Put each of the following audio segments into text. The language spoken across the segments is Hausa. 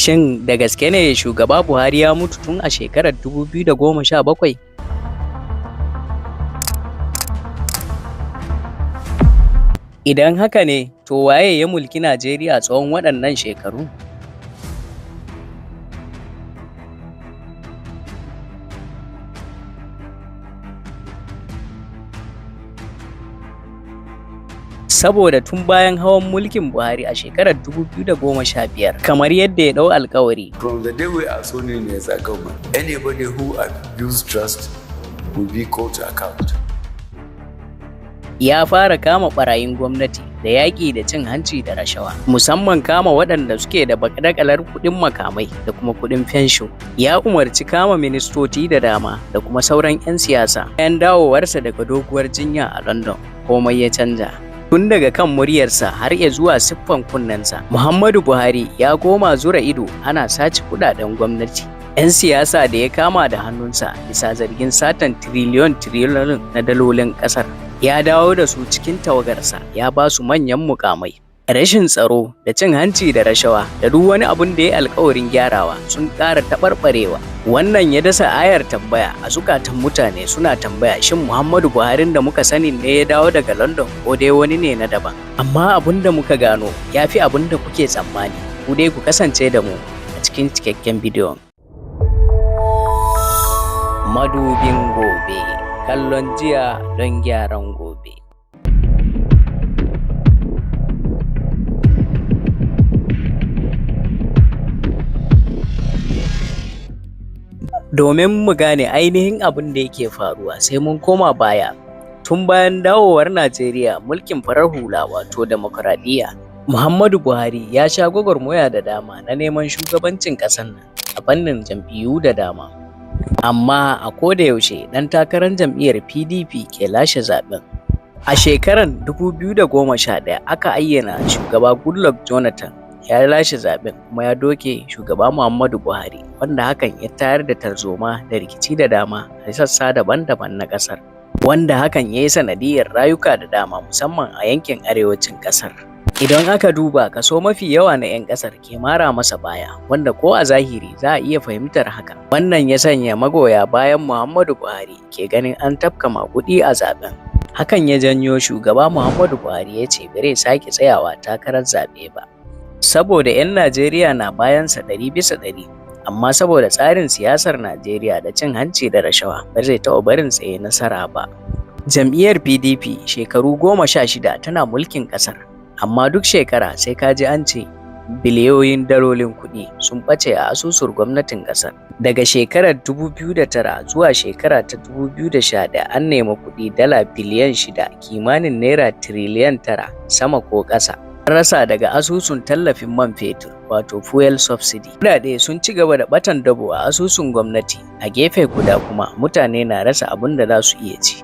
Shin da gaske ne Shugaba Buhari ya mutu tun a shekarar 2017? Idan haka ne, to waye ya mulki Najeriya tsawon waɗannan shekaru? Saboda tun bayan hawan mulkin Buhari a shekarar 2015, kamar yadda ya ɗau alkawari. From the day we are zoning as a government, anybody who abused trust will be called to account. Ya fara kama ɓarayin gwamnati da yaƙi da cin hanci da rashawa, musamman kama waɗanda suke da baƙaƙalar kuɗin makamai da kuma kuɗin fensho. Ya umarci kama ministoci da dama da kuma sauran 'yan siyasa. Bayan dawowarsa daga doguwar jinya a London, komai ya canja. Tun daga kan muryarsa har ya zuwa siffan kunnensa, Muhammadu Buhari ya koma zura ido ana sace kuɗaɗen gwamnati. 'Yan siyasa da ya kama da hannunsa bisa zargin satan tiriliyon na dalolin ƙasar. Ya dawo da su cikin tawagarsa, ya ba su manyan mukamai. Rashin tsaro da cin hanci da rashawa da duk wani abun da ya alkawarin gyarawa sun ƙara taɓarɓarewa. Wannan ya dasa ayar tambaya a zukatan mutane, suna tambaya shin Muhammadu Buhari da muka sani ne ya dawo daga London ko dai wani ne na daban. Amma abun da muka gano ya fi abun da kuke tsammani. Ku dai ku kasance da mu a cikin cikakken bidiyon. Madubin gobe. Kallon jiya don gyaran gobe. Domin mu gane ainihin abin da yake faruwa sai mun koma baya. Tun bayan dawowar Najeriya mulkin farar hula wato demokuraɗiyya, Muhammadu Buhari ya sha gwagwarmaya da dama na neman shugabancin ƙasar nan a fannin jam'iyyu da dama. Amma a koda yaushe ɗan takarar jam'iyyar PDP ke lashe zaɓen. A shekarar 2011 aka ayyana shugaba Goodluck Jonathan ya lashe zaɓen kuma ya doke shugaba Muhammadu Buhari, wanda hakan ya tayar da tarzoma da rikici da dama a sassa daban-daban na ƙasar, wanda hakan ya yi sanadiyyar rayuka da dama musamman a yankin arewacin ƙasar. Idan aka duba, kaso mafi yawa na 'yan ƙasar ke mara masa baya, wanda ko a zahiri za a iya fahimtar haka. Wannan ya sanya magoya bayan Muhammadu Buhari ke ganin an tafka maguɗi a zaben. Hakan ya janyo shugaba Muhammadu Buhari ya ce bai sake tsayawa takarar zaɓe ba. Saboda 'yan Najeriya na bayansa 100%, amma saboda tsarin siyasar Najeriya da cin hanci da rashawa ba zai taɓa barin tsaye nasara ba. Jam'iyyar PDP shekaru 16 tana mulkin ƙasar. Amma duk shekara sai ka ji an ce biliyoyin dalolin kuɗi sun ɓace a asusun gwamnatin ƙasar. Daga shekarar 2009 zuwa shekara ta 2011 an nemi kuɗi dala biliyan 6, kimanin naira tiriliyan 9 sama ko ƙasa. An rasa daga asusun tallafin man fetur wato fuel subsidy. Kuɗaɗe sun ci gaba da ɓatan dabo a asusun gwamnati, a gefe guda kuma mutane na rasa abin da za su iya ci.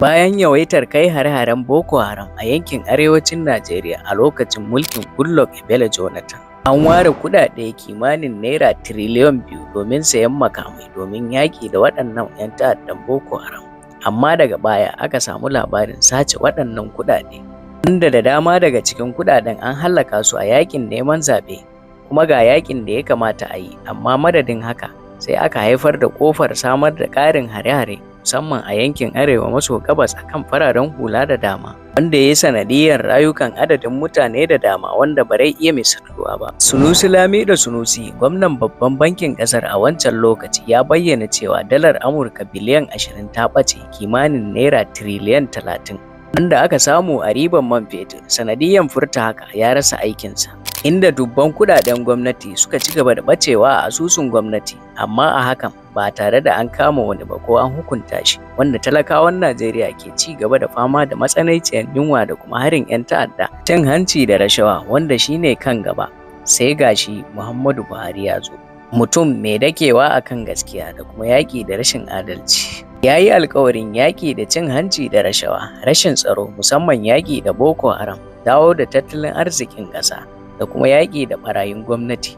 Bayan yawaitar kai hare-haren Boko Haram a yankin arewacin Najeriya a lokacin mulkin Goodluck Jonathan, an ware kuɗaɗe kimanin naira tiriliyan 2 domin sayan makamai domin yaƙi da waɗannan 'yan ta'addan Boko Haram. Amma daga baya aka samu labarin sace waɗannan kuɗaɗe, wanda da dama daga cikin kuɗaɗen an hallaka su a yaƙin neman zaɓe, kuma ga yaƙin da ya kamata a yi, amma madadin haka sai aka haifar da ƙofar samar da ƙarin hare-hare musamman a yankin arewa maso gabas akan fararen hula da dama, wanda ya yi sanadiyyar rayukan adadin mutane da dama wanda ba zai iya misaltuwa ba. Sunusi Lamido Sunusi, gwamnan babban bankin ƙasar a wancan lokaci, ya bayyana cewa dalar Amurka biliyan 20 ta ɓace, kimanin naira tiriliyan 30, wanda aka samu a riban man fetur. Sanadiyyar furta haka ya rasa aikinsa, inda dubban kudaden gwamnati suka ci gaba da bacewa a asusun gwamnati, amma a hakan ba tare da an kama wani ba ko an hukunta shi, wanda talakawan Najeriya ke ci gaba da fama da matsananciyar yunwa da kuma harin 'yan ta'adda, cin hanci da rashawa wanda shine kan gaba. Sai gashi Muhammadu Buhari ya zo, mutum mai dakewa akan gaskiya da kuma yaƙi da rashin adalci. Ya yi alkawarin yaƙi da cin hanci da rashawa, rashin tsaro musamman yaƙi da Boko Haram, dawo da tattalin arzikin ƙasa da kuma yaƙi da ɓarayin gwamnati,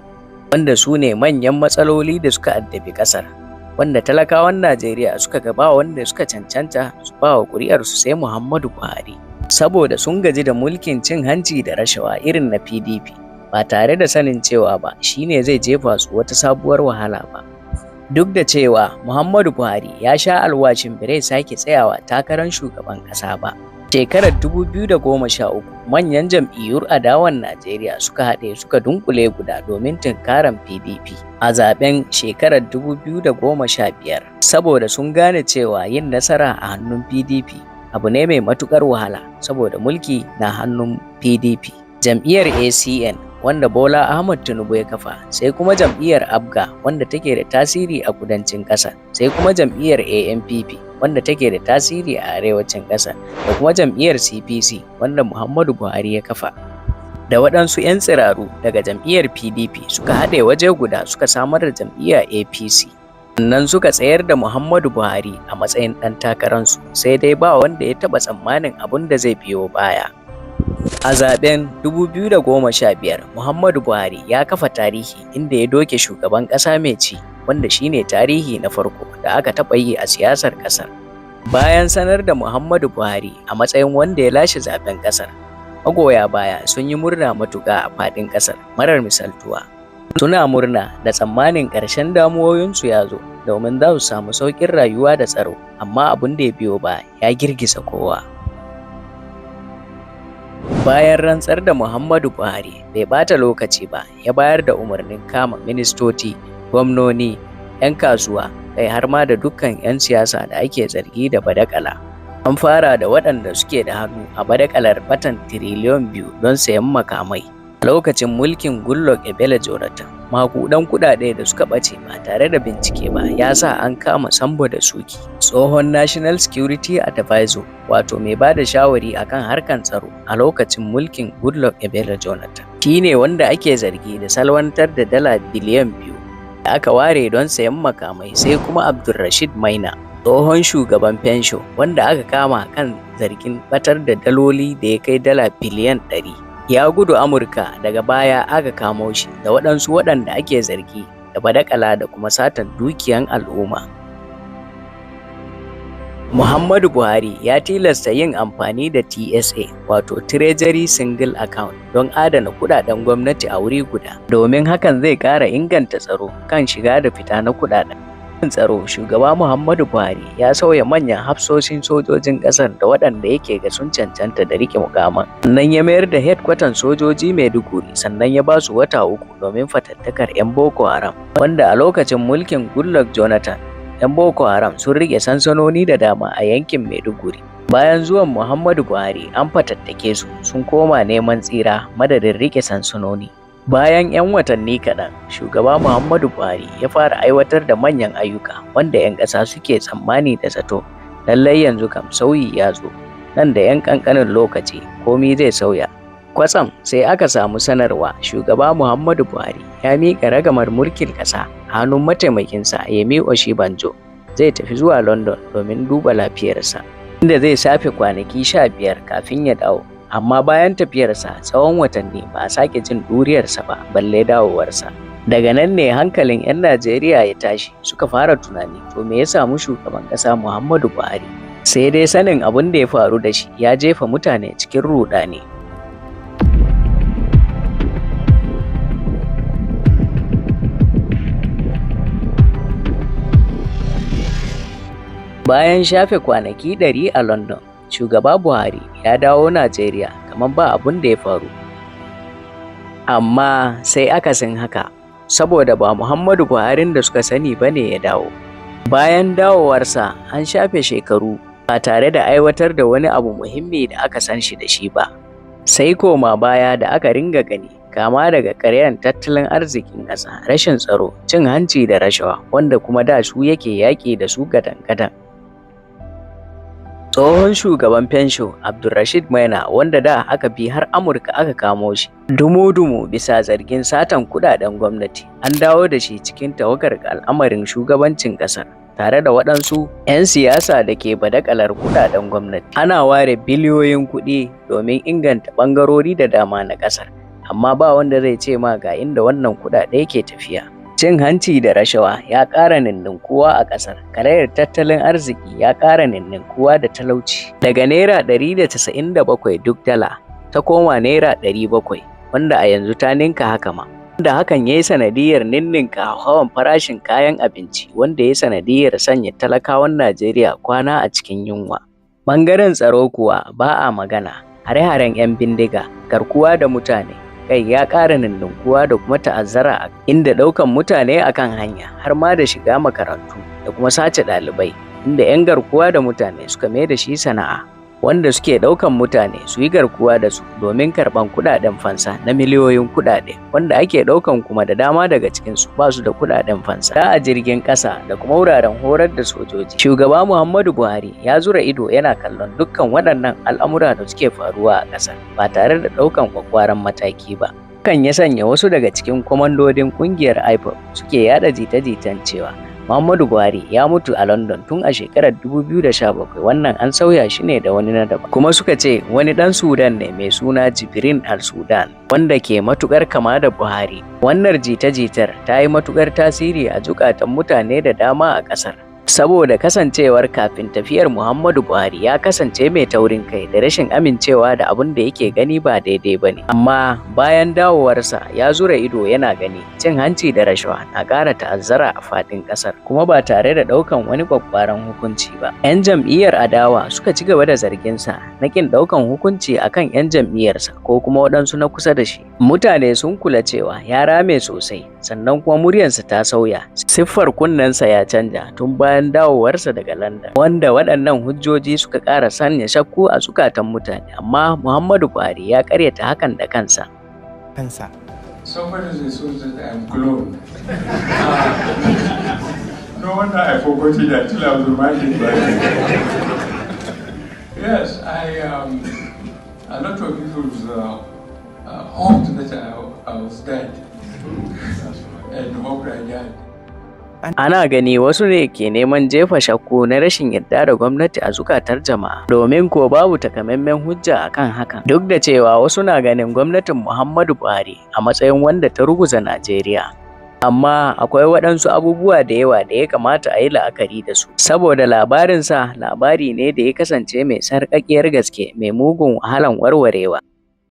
wanda su ne manyan matsaloli da suka addabi ƙasar, wanda talakawan Najeriya suka gaba wanda suka cancanta su ba wa ƙuri'arsu sai Muhammadu Buhari. Saboda sun gaji da mulkin cin hanci da rashawa irin na PDP, ba tare da sanin cewa ba shine zai jefa su wata sabuwar wahala ba. Duk da cewa Muhammadu Buhari ya sha alwashin bai sake tsayawa takarar shugaban ƙasa ba. Shekarar 2013 manyan jam'iyyun adawan Najeriya suka haɗe suka dunkule guda domin tunkaran PDP a zaben shekarar 2015 saboda sun gane cewa yin nasara a hannun PDP abu ne mai matukar wahala saboda mulki na hannun PDP. Jam'iyyar ACN wanda Bola Ahmed Tinubu ya kafa, sai kuma jam'iyyar ABGA wanda take da tasiri a kudancin ƙasa, sai kuma jam'iyyar ANPP wanda take da tasiri a arewacin ƙasa, da kuma jam'iyyar CPC wanda Muhammadu Buhari ya kafa. Da waɗansu 'yan tsiraru daga jam'iyyar PDP suka haɗe waje guda suka samar da jam'iyyar APC. Sannan suka tsayar da Muhammadu Buhari a matsayin ɗan takararsu, sai dai ba wanda ya taɓa tsammanin abin da zai biyo baya. A zaben 2015, Muhammadu Buhari ya kafa tarihi inda ya doke shugaban ƙasa mai ci, wanda shine tarihi na farko da aka taɓa yi a siyasar ƙasar. Bayan sanar da Muhammadu Buhari a matsayin wanda ya lashe zaben ƙasar, magoya baya sun yi murna matuƙa a faɗin ƙasar marar misaltuwa. Suna murna da tsammanin ƙarshen damuwoyinsu ya zo domin za su samu sauƙin rayuwa da tsaro, amma abin da ya biyo ba ya girgiza kowa. Bayan rantsar da Muhammadu Buhari bai bata lokaci ba, ya bayar da umarnin kama ministoci, gwamnoni, 'yan kasuwa, kai har ma da dukkan 'yan siyasa da ake zargi da badakala. An fara da waɗanda suke da hannu a badakalar batan tiriliyon 2 don sayan makamai. A lokacin mulkin Goodluck Ebele Jonathan, makudan kuɗaɗe da suka ɓace ba tare da bincike ba ya sa an kama Sambo da Suki, tsohon National Security Advisor, wato mai ba da shawari akan harkan tsaro a lokacin mulkin Goodluck Ebele Jonathan. Shi ne wanda ake zargi da salwantar da dala biliyan 2 da aka ware don sayan makamai, sai kuma Abdulrashid Maina, tsohon shugaban fensho wanda aka kama kan zargin batar da daloli da ya kai dala biliyan 100. Ya gudu Amurka, daga baya aka kamo shi da waɗansu waɗanda ake zargi da badakala da kuma satan dukiyan al'umma. Muhammadu Buhari ya tilasta yin amfani da TSA, wato Treasury Single Account, don adana kuɗaɗen gwamnati a wuri guda, domin hakan zai ƙara inganta tsaro kan shiga da fita na kuɗaɗen. Tsaro, shugaba Muhammadu Buhari ya sauya manyan hafsoshin sojojin ƙasar da waɗanda yake ga sun cancanta da riƙe mukaman. Sannan ya mayar da hedkwatan sojoji Maiduguri, sannan ya ba su wata 3 domin fatattakar 'yan Boko Haram, wanda a lokacin mulkin Goodluck Jonathan 'yan Boko Haram sun riƙe sansanoni da dama a yankin Maiduguri. Bayan zuwan Muhammadu Buhari an fatattake su, sun koma neman tsira madadin riƙe sansanoni. Bayan 'yan watanni kaɗan, shugaba Muhammadu Buhari ya fara aiwatar da manyan ayyuka wanda 'yan ƙasa suke tsammani da zato. Lallai yanzu kam sauyi ya zo, nan da 'yan ƙanƙanin lokaci komi zai sauya. Kwatsam sai aka samu sanarwa shugaba Muhammadu Buhari ya miƙa ragamar mulkin ƙasa a hannun mataimakinsa Yemi Oshibanjo. Zai tafi zuwa London domin duba lafiyarsa, inda zai shafe kwanaki 15 kafin ya dawo. Amma bayan tafiyarsa tsawon watanni ba a sake jin ɗuriyarsa ba, balle dawowarsa. Daga nan ne hankalin 'yan Najeriya ya tashi, suka fara tunani to me ya samu shugaban ƙasa Muhammadu Buhari. Sai dai sanin abin da ya faru da shi ya jefa mutane cikin ruɗani. Bayan shafe kwanaki 100 a London, shugaba Buhari ya dawo Najeriya kamar ba abin da ya faru. Amma sai akasin haka, saboda ba Muhammadu Buharin da suka sani bane ya dawo. Bayan dawowarsa an shafe shekaru ba tare da aiwatar da wani abu muhimmi da aka san shi da shi ba. Sai koma baya da aka ringa gani, kama daga ƙaryar tattalin arzikin ƙasa, rashin tsaro, cin hanci da rashawa, wanda kuma da su yake yaƙi da su gadan-gadan. Tsohon shugaban fensho Abdulrashid Maina, wanda da aka bi har Amurka aka kamo shi dumu-dumu bisa zargin satan kudaden gwamnati, an dawo da shi cikin tawagar al'amarin shugabancin kasar tare da waɗansu 'yan siyasa da ke badakalar kudaden gwamnati. Ana ware biliyoyin kuɗi domin inganta ɓangarori da dama na ƙasar, amma ba wanda zai ce ma ga inda wannan kuɗaɗe ke tafiya. Cin hanci da rashawa ya ƙara ninninkuwa a ƙasar, karayar tattalin arziki ya ƙara ninninkuwa da talauci. Daga Naira 197 duk dala ta koma Naira 700, wanda a yanzu ta ninka haka ma. Wanda hakan ya yi sanadiyar ninninka hawan farashin kayan abinci, wanda ya yi sanadiyar sanya talakawan Najeriya kwana a cikin yunwa. Ɓangaren tsaro kuwa ba a magana, hare-haren 'yan bindiga, garkuwa da mutane, kai ya ƙara ninninkuwa da kuma ta'azzara, inda ɗaukan mutane akan hanya har ma da shiga makarantu da kuma sace ɗalibai, inda 'yan garkuwa da mutane suka mai da shi sana'a, wanda suke ɗaukan mutane su yi garkuwa da su domin karɓan kuɗaɗen fansa na miliyoyin kuɗaɗe, wanda ake ɗaukan kuma da dama daga cikinsu ba su da kuɗaɗen fansa. Da a jirgin ƙasa da kuma wuraren horar da sojoji. Shugaba Muhammadu Buhari ya zura ido yana kallon dukkan waɗannan al'amura da suke faruwa a ƙasar ba tare da ɗaukan ƙwaƙƙwaran mataki ba. Kan ya sanya wasu daga cikin kwamandodin ƙungiyar IPOB suke yaɗa jita-jitan cewa Muhammadu Buhari ya mutu a London tun a shekarar 2017, wannan an sauya shi ne da wani na daban. Kuma suka ce wani ɗan Sudan ne mai suna Jibrin Sudan, wanda ke matuƙar kama da Buhari. Wannan jita-jitar ta yi matuƙar tasiri a zukatan mutane da dama a ƙasar. Saboda kasancewar kafin tafiyar Muhammadu Buhari ya kasance mai taurin kai da rashin amincewa da abin da yake gani ba daidai ba ne. Amma bayan dawowarsa ya zura ido yana gani cin hanci da rashawa na ƙara ta'azzara a faɗin ƙasar, kuma ba tare da ɗaukan wani ƙwaƙƙwaran hukunci ba. 'Yan jam'iyyar adawa suka ci gaba da zarginsa na ƙin ɗaukan hukunci akan 'yan jam'iyyarsa ko kuma waɗansu na kusa da shi. Mutane sun kula cewa ya rame sosai, sannan kuma muryarsa ta sauya, siffar kunnensa ya canja tun bayan dawowarsa daga London, wanda waɗannan hujjoji suka ƙara sanya shakku a zukatan mutane, amma Muhammadu Buhari ya ƙaryata hakan da kansa. Somebody says that I am clone. No wonder I forgot it until I was reminded by it. Yes, a lot of people hoped that I was dead and hoped I died. Ana gani wasu ne ke neman jefa shakku na rashin yarda da gwamnati a zukatar jama'a, domin ko babu takamaiman hujja akan hakan, duk da cewa wasu na ganin gwamnatin Muhammadu Buhari a matsayin wanda ta ruguza Najeriya. Amma akwai waɗansu abubuwa da yawa da ya kamata a yi la'akari da su, saboda labarinsa labari ne da ya kasance mai sarƙaƙƙiyar gaske, mai mugun wahalan warwarewa.